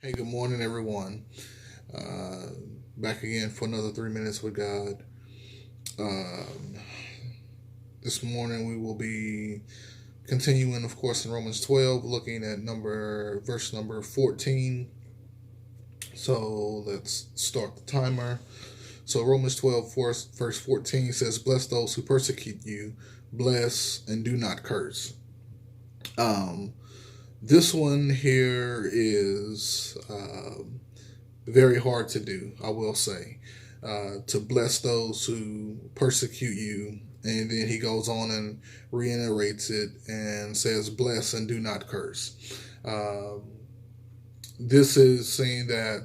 Hey, good morning, everyone. Back again for another 3 minutes with God. Um, this morning we will be continuing, of course, in Romans 12, looking at verse number 14. So let's start the timer. So Romans 12, verse 14 says, "Bless those who persecute you, bless and do not curse." Um, this one here is very hard to do, I will say. To bless those who persecute you. And then he goes on and reiterates it and says, "Bless and do not curse." Um, this is saying uh,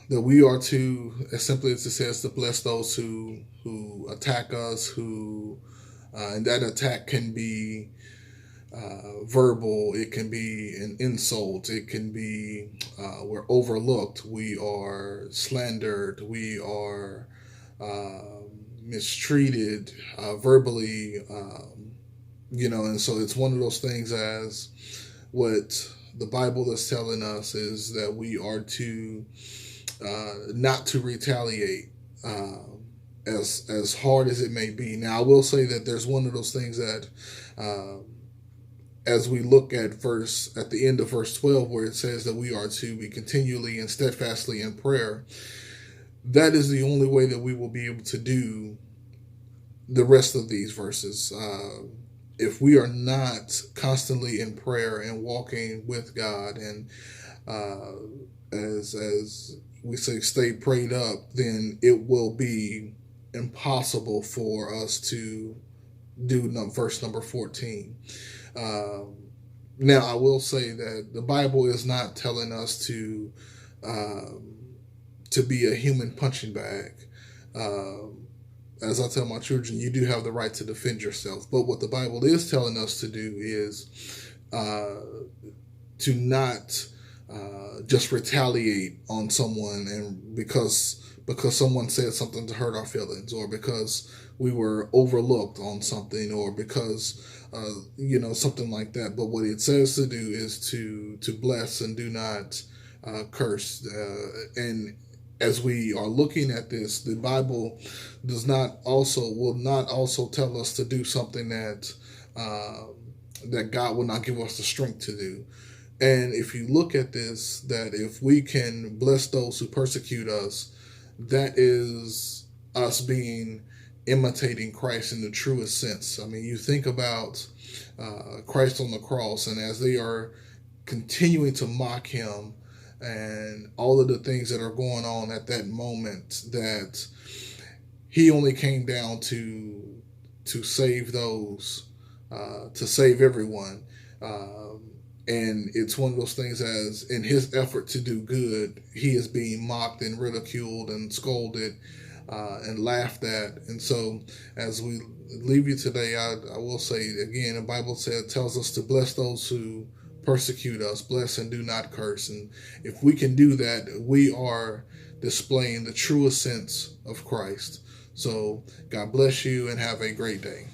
that we are to, as simply as it says, to bless those who attack us, and that attack can be verbal, it can be an insult, it can be we're overlooked, we are slandered, we are mistreated verbally, and so it's one of those things as what the Bible is telling us is that we are to not to retaliate. As hard as it may be. Now, I will say that there's one of those things that as we look at the end of verse 12, where it says that we are to be continually and steadfastly in prayer, that is the only way that we will be able to do the rest of these verses. If we are not constantly in prayer and walking with God, and as we say, stay prayed up, then it will be impossible for us to do verse number 14. Now, I will say that the Bible is not telling us to be a human punching bag. As I tell my children, you do have the right to defend yourself. But what the Bible is telling us to do is to not just retaliate on someone, and because someone said something to hurt our feelings, or because we were overlooked on something, or because something like that. But what it says to do is to bless and do not curse. And as we are looking at this, the Bible will not also tell us to do something that God will not give us the strength to do. And if you look at this, that if we can bless those who persecute us, that is us imitating Christ in the truest sense. I mean, you think about Christ on the cross, and as they are continuing to mock him, and all of the things that are going on at that moment, that he only came down to save those, to save everyone. And it's one of those things as in his effort to do good, he is being mocked and ridiculed and scolded and laughed at. And so as we leave you today, I will say again, the Bible tells us to bless those who persecute us, bless and do not curse. And if we can do that, we are displaying the truest sense of Christ. So God bless you and have a great day.